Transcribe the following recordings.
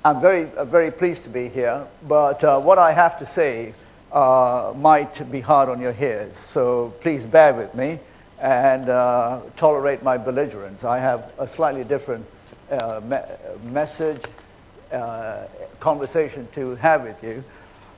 I'm very pleased to be here, but what I have to say might be hard on your ears, so please bear with me and tolerate my belligerence. I have a slightly different message, conversation to have with you.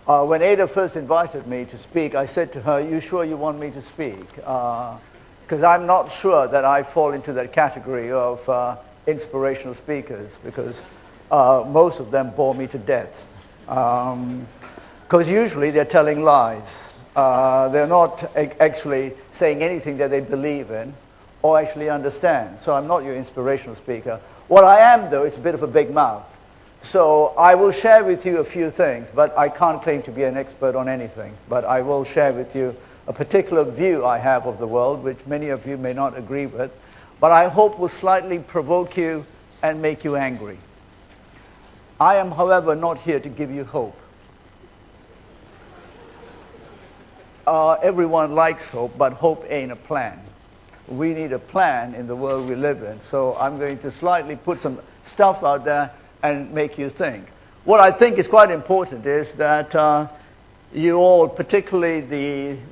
When Ada first invited me to speak, I said to her, "You sure you want me to speak?" Because I'm not sure that I fall into that category of inspirational speakers, because most of them bore me to death. Because usually they're telling lies. They're not actually saying anything that they believe in or actually understand. So I'm not your inspirational speaker. What I am, though, is a bit of a big mouth. So I will share with you a few things, but I can't claim to be an expert on anything. But I will share with you a particular view I have of the world, which many of you may not agree with, but I hope will slightly provoke you and make you angry. I am, however, not here to give you hope. Everyone likes hope, but hope ain't a plan. We need a plan in the world we live in. So I'm going to slightly put some stuff out there and make you think. What I think is quite important is that you all, particularly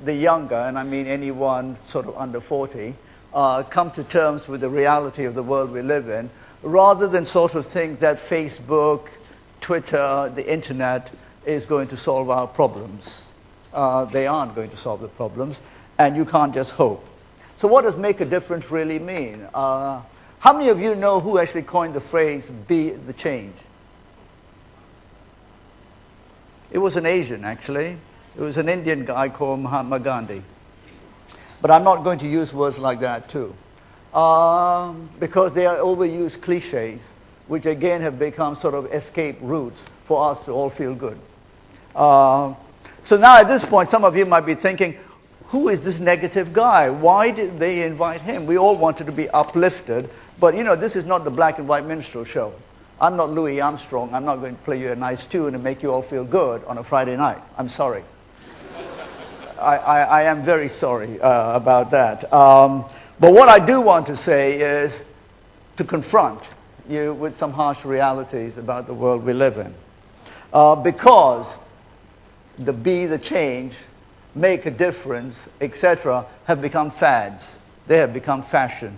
the younger, and I mean anyone sort of under 40, come to terms with the reality of the world we live in, rather than sort of think that Facebook, Twitter, the internet is going to solve our problems. They aren't going to solve the problems, and you can't just hope. So what does make a difference really mean? How many of you know who actually coined the phrase, "be the change"? It was an Asian, actually. It was an Indian guy called Mahatma Gandhi. But I'm not going to use words like that, too. Because they are overused cliches, which again have become sort of escape routes for us to all feel good. So now at this point, some of you might be thinking, who is this negative guy? Why did they invite him? We all wanted to be uplifted. But, you know, this is not the black and white minstrel show. I'm not Louis Armstrong. I'm not going to play you a nice tune and make you all feel good on a Friday night. I'm sorry. I am very sorry about that. But what I do want to say is to confront you with some harsh realities about the world we live in. Because the be the change, make a difference, etc., have become fads. They have become fashion.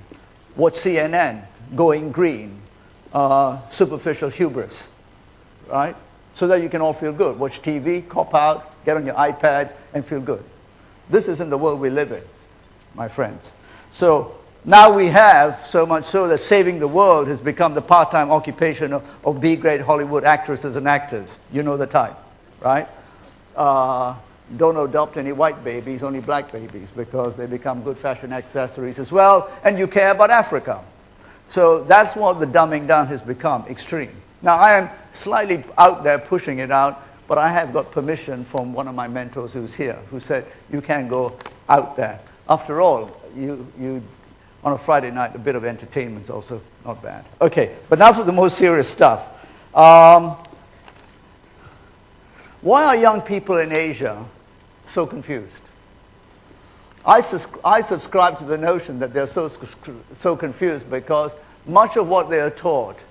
Watch CNN, going green, superficial hubris, right? So that you can all feel good. Watch TV, cop out, get on your iPads, and feel good. This isn't the world we live in, my friends. So now we have, so much so that saving the world has become the part-time occupation of B-grade Hollywood actresses and actors. You know the type, right? Don't adopt any white babies, only black babies, because they become good fashion accessories as well, and you care about Africa. So that's what the dumbing down has become, extreme. Now, I am slightly out there pushing it out, but I have got permission from one of my mentors who's here, who said, you can go out there. After all, you on a Friday night, a bit of entertainment is also not bad. Okay, but now for the most serious stuff. Why are young people in Asia so confused? I subscribe to the notion that they're so confused because much of what they are taught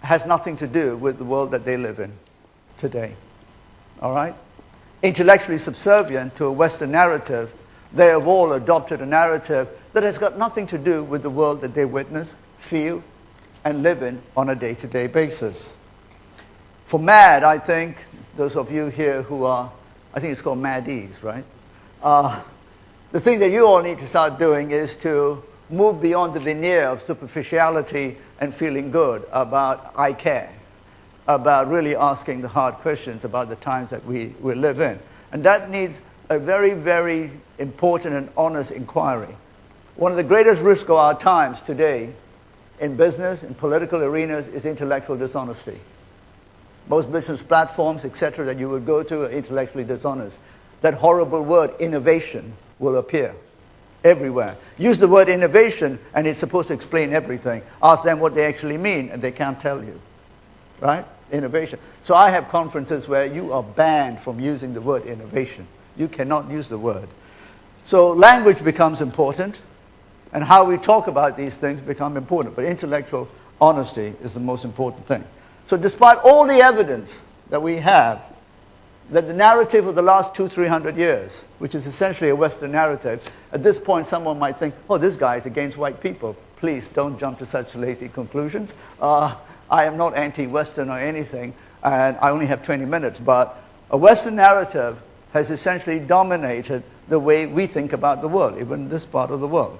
has nothing to do with the world that they live in today. All right? Intellectually subservient to a Western narrative, they have all adopted a narrative that has got nothing to do with the world that they witness, feel, and live in on a day-to-day basis. For MaD, I think, those of you here who are, I think it's called MaDs, right? The thing that you all need to start doing is to move beyond the veneer of superficiality and feeling good about I care, about really asking the hard questions about the times that we live in. And that needs a very, very important and honest inquiry. One of the greatest risks of our times today in business, in political arenas, is intellectual dishonesty. Most business platforms, etc., that you would go to are intellectually dishonest. That horrible word, innovation, will appear everywhere. Use the word innovation, and it's supposed to explain everything. Ask them what they actually mean, and they can't tell you. Right? Innovation. So I have conferences where you are banned from using the word innovation. You cannot use the word. So language becomes important, and how we talk about these things become important. But intellectual honesty is the most important thing. So despite all the evidence that we have, that the narrative of the last 200-300 years, which is essentially a Western narrative, at this point someone might think, oh, this guy is against white people. Please don't jump to such lazy conclusions. I am not anti-Western or anything, and I only have 20 minutes, but a Western narrative has essentially dominated the way we think about the world, even this part of the world.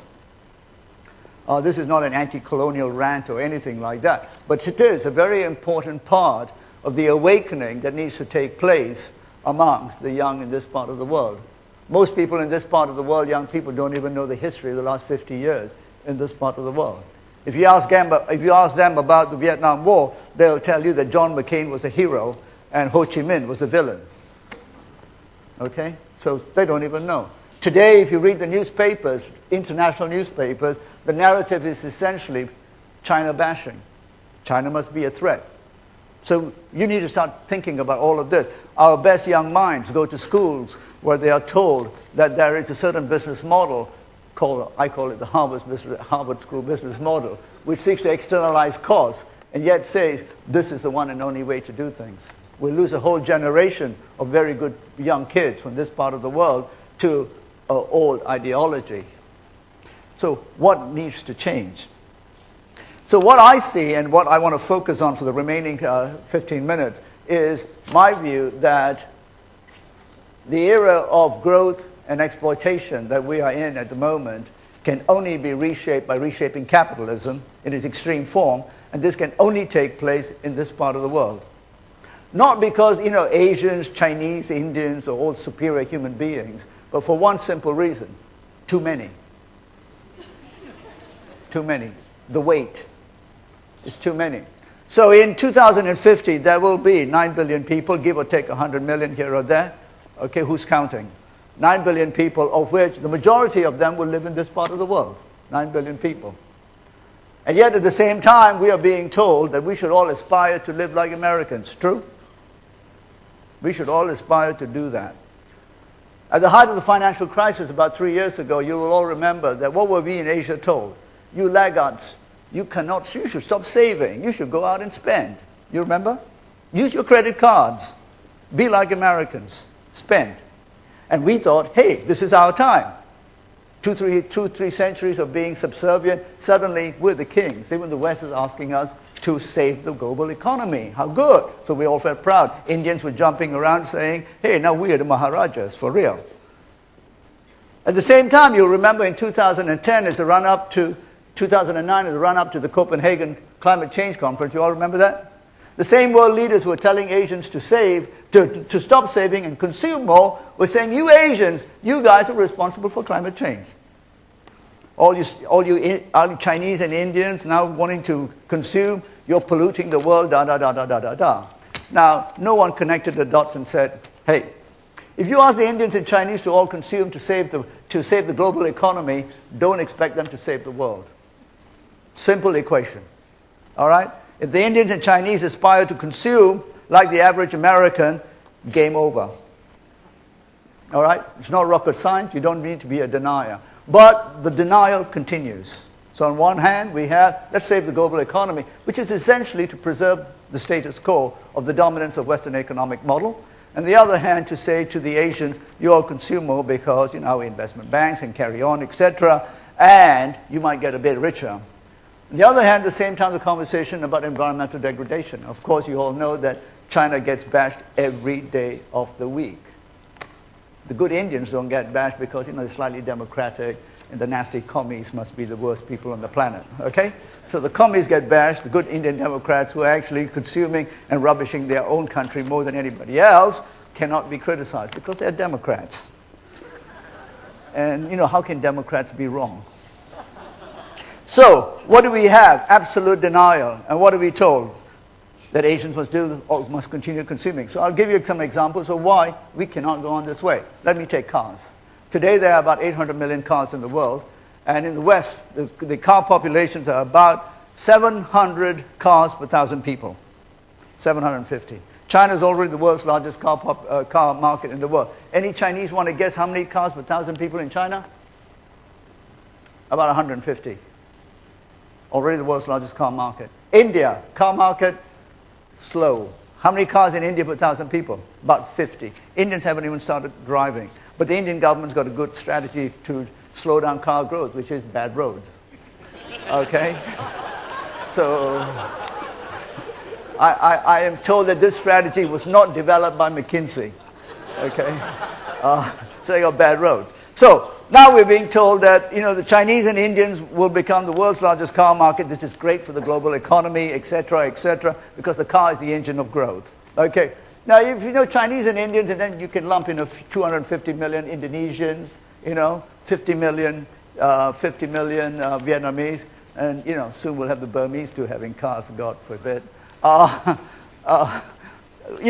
This is not an anti-colonial rant or anything like that, but it is a very important part of the awakening that needs to take place amongst the young in this part of the world. Most people in this part of the world, young people, don't even know the history of the last 50 years in this part of the world. If you ask them about the Vietnam War, they'll tell you that John McCain was a hero and Ho Chi Minh was a villain. Okay? So they don't even know. Today, if you read the newspapers, international newspapers, the narrative is essentially China bashing. China must be a threat. So you need to start thinking about all of this. Our best young minds go to schools where they are told that there is a certain business model called, I call it the Harvard School business model, which seeks to externalize costs and yet says this is the one and only way to do things. We'll lose a whole generation of very good young kids from this part of the world to old ideology. So what needs to change? So what I see and what I want to focus on for the remaining 15 minutes is my view that the era of growth and exploitation that we are in at the moment can only be reshaped by reshaping capitalism in its extreme form, and this can only take place in this part of the world. Not because, Asians, Chinese, Indians are all superior human beings, but for one simple reason: too many. Too many. The weight. It's too many. So in 2050, there will be 9 billion people, give or take 100 million here or there. Okay, who's counting? 9 billion people, of which the majority of them will live in this part of the world. 9 billion people. And yet at the same time, we are being told that we should all aspire to live like Americans. True? We should all aspire to do that. At the height of the financial crisis about 3 years ago, you will all remember that what were we in Asia told? You laggards. You should stop saving. You should go out and spend. You remember? Use your credit cards. Be like Americans. Spend. And we thought, hey, this is our time. 2-3 centuries of being subservient. Suddenly, we're the kings. Even the West is asking us to save the global economy. How good. So we all felt proud. Indians were jumping around saying, hey, now we are the Maharajas, for real. At the same time, you'll remember in 2010, as a run-up to 2009, as a run-up to the Copenhagen Climate Change Conference. You all remember that? The same world leaders were telling Asians to save, to stop saving and consume more, were saying, you Asians, you guys are responsible for climate change. All you Chinese and Indians now wanting to consume, you're polluting the world, da, da, da, da, da, da, da. Now, no one connected the dots and said, hey, if you ask the Indians and Chinese to all consume to save the global economy, don't expect them to save the world. Simple equation. All right? If the Indians and Chinese aspire to consume like the average American, game over. All right? It's not rocket science. You don't need to be a denier. But the denial continues. So on one hand, we have, let's save the global economy, which is essentially to preserve the status quo of the dominance of Western economic model. And the other hand, to say to the Asians, you all consume more because, investment banks and carry on, etc. And you might get a bit richer. On the other hand, at the same time, the conversation about environmental degradation. Of course, you all know that China gets bashed every day of the week. The good Indians don't get bashed because, they're slightly democratic, and the nasty commies must be the worst people on the planet, okay? So the commies get bashed, the good Indian Democrats who are actually consuming and rubbishing their own country more than anybody else cannot be criticized because they're Democrats. And, how can Democrats be wrong? So, what do we have? Absolute denial. And what are we told? That Asians must do or must continue consuming. So I'll give you some examples of why we cannot go on this way. Let me take cars. Today there are about 800 million cars in the world. And in the West, the car populations are about 700 cars per 1,000 people. 750. China is already the world's largest car market in the world. Any Chinese want to guess how many cars per 1,000 people in China? About 150. Already the world's largest car market. India, car market, slow. How many cars in India per 1,000 people? About 50. Indians haven't even started driving. But the Indian government's got a good strategy to slow down car growth, which is bad roads. Okay? So I am told that this strategy was not developed by McKinsey. Okay? So they got bad roads. So now we're being told that, you know, the Chinese and Indians will become the world's largest car market. This is great for the global economy, etc., because the car is the engine of growth. Okay. Now, if you know Chinese and Indians, and then you can lump in 250 million Indonesians, you know, 50 million Vietnamese, and, you know, soon we'll have the Burmese too having cars, God forbid. You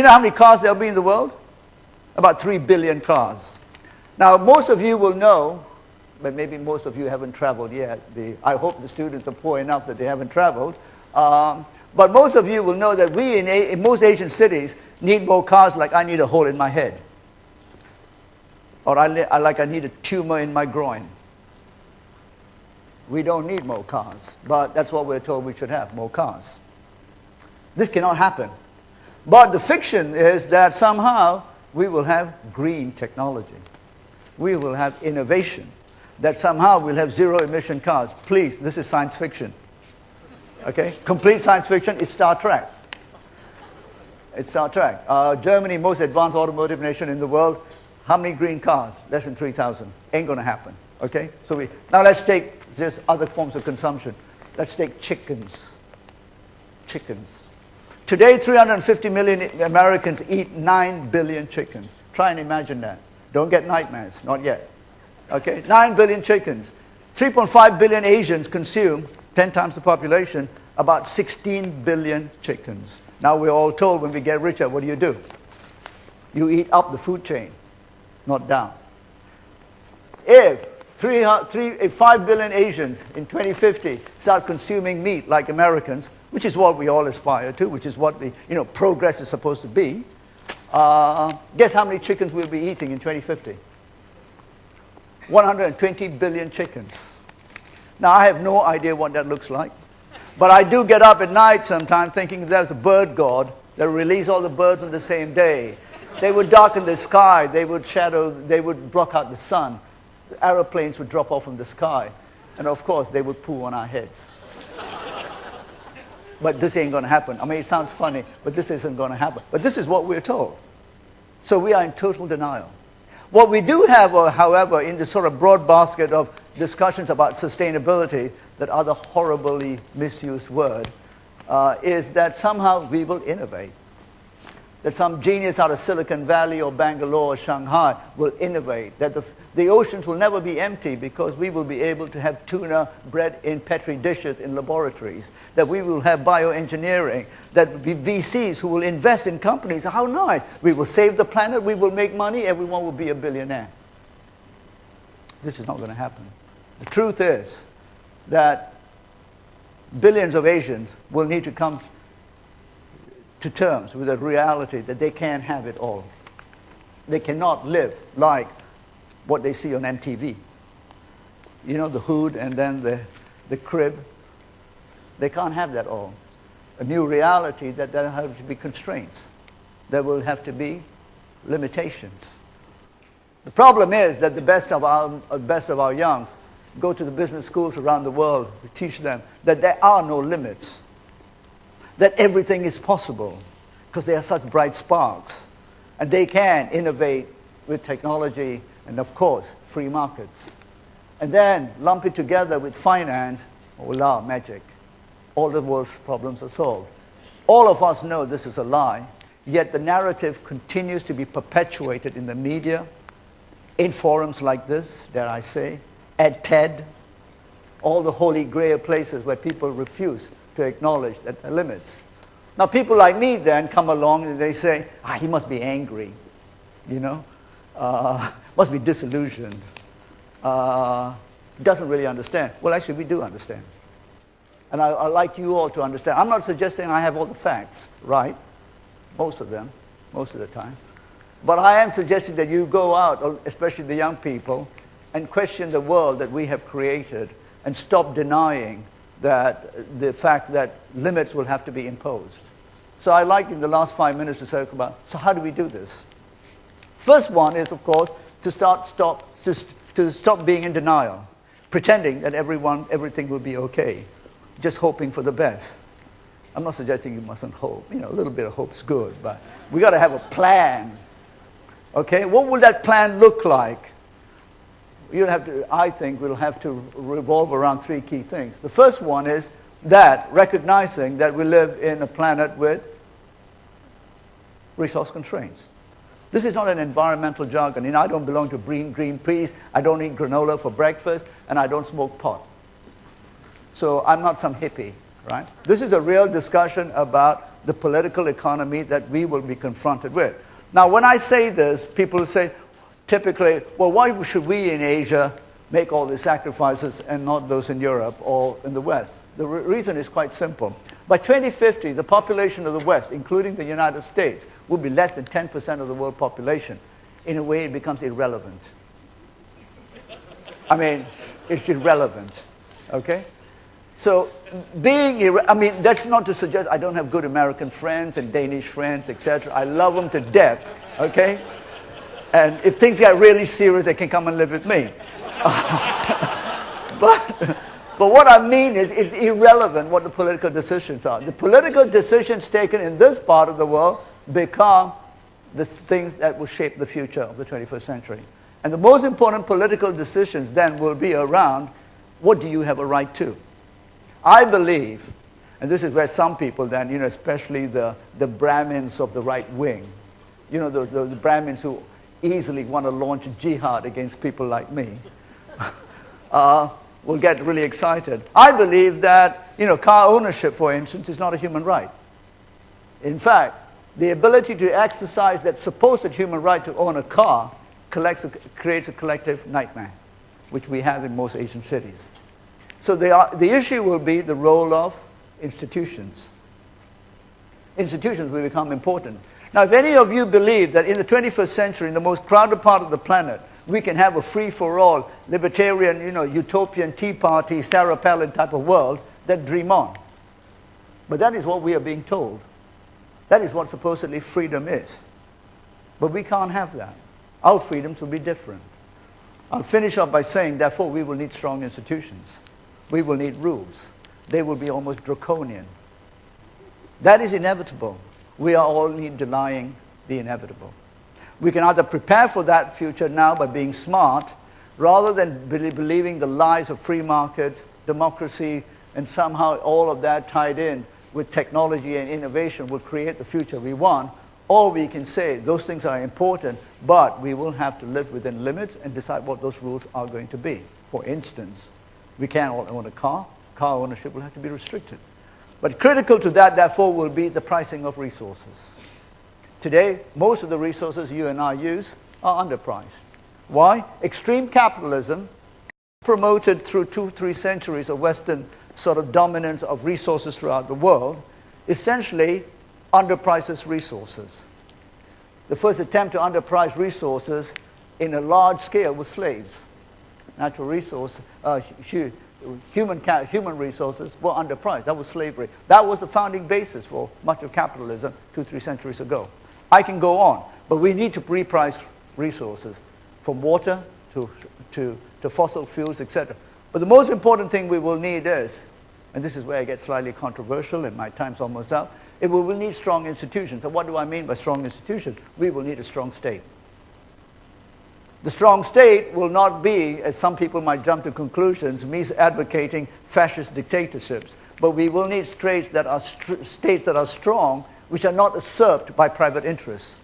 know how many cars there'll be in the world? About 3 billion cars. Now, most of you will know, but maybe most of you haven't traveled yet. I hope the students are poor enough that they haven't traveled. But most of you will know that we in most Asian cities need more cars like I need a hole in my head. Or I need a tumor in my groin. We don't need more cars, but that's what we're told we should have, more cars. This cannot happen. But the fiction is that somehow we will have green technology. We will have innovation. That somehow we'll have zero-emission cars. Please, this is science fiction. Okay? Complete science fiction is Star Trek. It's Star Trek. Germany, most advanced automotive nation in the world. How many green cars? Less than 3,000. Ain't going to happen. Okay? So now let's take just other forms of consumption. Let's take chickens. Chickens. Today, 350 million Americans eat 9 billion chickens. Try and imagine that. Don't get nightmares. Not yet. Okay? 9 billion chickens. 3.5 billion Asians consume, 10 times the population, about 16 billion chickens. Now we're all told when we get richer, what do? You eat up the food chain, not down. If 5 billion Asians in 2050 start consuming meat like Americans, which is what we all aspire to, which is what the progress is supposed to be, guess how many chickens we'll be eating in 2050? 120 billion chickens. Now, I have no idea what that looks like. But I do get up at night sometimes thinking if there's a bird god that would release all the birds on the same day. They would darken the sky. They would block out the sun. The aeroplanes would drop off from the sky. And of course, they would poo on our heads. But this ain't going to happen. I mean, it sounds funny, but this isn't going to happen. But this is what we're told. So we are in total denial. What we do have, however, in this sort of broad basket of discussions about sustainability, that other horribly misused word, is that somehow we will innovate. That some genius out of Silicon Valley or Bangalore or Shanghai will innovate. That the oceans will never be empty because we will be able to have tuna bred in Petri dishes in laboratories. That we will have bioengineering. That VCs who will invest in companies. How nice. We will save the planet. We will make money. Everyone will be a billionaire. This is not going to happen. The truth is that billions of Asians will need to come to terms with the reality that they can't have it all. They cannot live like what they see on MTV. You know, the hood and then the crib. They can't have that all. A new reality that there have to be constraints. There will have to be limitations. The problem is that the best of our youngs go to the business schools around the world to teach them that there are no limits. That everything is possible because they are such bright sparks. And they can innovate with technology and, of course, free markets. And then lump it together with finance, voila, magic. All the world's problems are solved. All of us know this is a lie, yet the narrative continues to be perpetuated in the media, in forums like this, dare I say, at TED, all the holy grail places where people refuse to acknowledge that there are limits. Now, people like me then come along and they say, he must be angry, must be disillusioned, doesn't really understand. Well, actually, we do understand. And I'd like you all to understand. I'm not suggesting I have all the facts, right? Most of them, most of the time. But I am suggesting that you go out, especially the young people, and question the world that we have created and stop denying that the fact that limits will have to be imposed. So I'd like in the last 5 minutes to talk about, so how do we do this? First one is, of course, to stop being in denial, pretending that everything will be okay, just hoping for the best. I'm not suggesting you mustn't hope. You know, a little bit of hope is good, but we got to have a plan. Okay, what will that plan look like? I think we'll have to revolve around three key things. The first one is that recognizing that we live in a planet with resource constraints. This is not an environmental jargon. You know, I don't belong to Greenpeace, I don't eat granola for breakfast, and I don't smoke pot. So I'm not some hippie, right? This is a real discussion about the political economy that we will be confronted with. Now, when I say this, people say, typically, well, why should we in Asia make all these sacrifices and not those in Europe or in the West? The reason is quite simple. By 2050, the population of the West, including the United States, will be less than 10% of the world population. In a way, it becomes irrelevant. I mean, it's irrelevant, okay? So that's not to suggest I don't have good American friends and Danish friends, etc. I love them to death, okay? And if things get really serious, they can come and live with me. But what I mean is it's irrelevant what the political decisions are. The political decisions taken in this part of the world become the things that will shape the future of the 21st century. And the most important political decisions then will be around what do you have a right to? I believe, and this is where some people then, you know, especially the Brahmins of the right wing, you know, the Brahmins who easily want to launch jihad against people like me, will get really excited. I believe that, you know, car ownership, for instance, is not a human right. In fact, the ability to exercise that supposed human right to own a car creates a collective nightmare, which we have in most Asian cities. So the issue will be the role of institutions. Institutions will become important. Now, if any of you believe that in the 21st century, in the most crowded part of the planet, we can have a free-for-all, libertarian, you know, utopian, Tea Party, Sarah Palin type of world, then dream on. But that is what we are being told. That is what supposedly freedom is. But we can't have that. Our freedoms will be different. I'll finish up by saying, therefore, we will need strong institutions. We will need rules. They will be almost draconian. That is inevitable. We are all denying the inevitable. We can either prepare for that future now by being smart, rather than believing the lies of free markets, democracy, and somehow all of that tied in with technology and innovation will create the future we want. Or we can say those things are important, but we will have to live within limits and decide what those rules are going to be. For instance, we can't all own a car. Car ownership will have to be restricted. But critical to that, therefore, will be the pricing of resources. Today, most of the resources you and I use are underpriced. Why? Extreme capitalism, promoted through 2-3 centuries of Western sort of dominance of resources throughout the world, essentially underprices resources. The first attempt to underprice resources in a large scale was slaves. Natural resource, human resources were underpriced. That was slavery. That was the founding basis for much of capitalism 2-3 centuries ago. I can go on, but we need to reprice resources, from water to fossil fuels, etc. But the most important thing we will need is, and this is where I get slightly controversial and my time's almost up, we will need strong institutions. And what do I mean by strong institutions? We will need a strong state. The strong state will not be, as some people might jump to conclusions, me advocating fascist dictatorships. But we will need states that are strong, which are not usurped by private interests.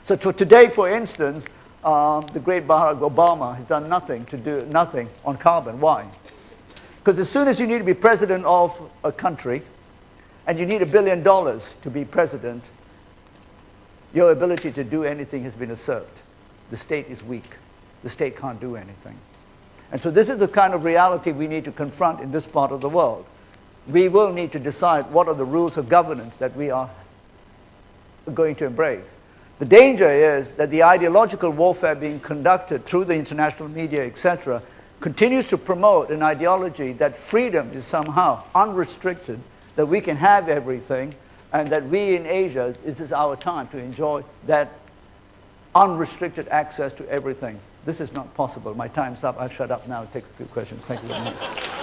So today, for instance, the great Barack Obama has done nothing on carbon. Why? Because as soon as you need to be president of a country, and you need $1 billion to be president, your ability to do anything has been usurped. The state is weak. The state can't do anything. And so this is the kind of reality we need to confront in this part of the world. We will need to decide what are the rules of governance that we are going to embrace. The danger is that the ideological warfare being conducted through the international media, etc., continues to promote an ideology that freedom is somehow unrestricted, that we can have everything, and that we in Asia, this is our time to enjoy that unrestricted access to everything. This is not possible. My time's up. I'll shut up now and take a few questions. Thank you very much.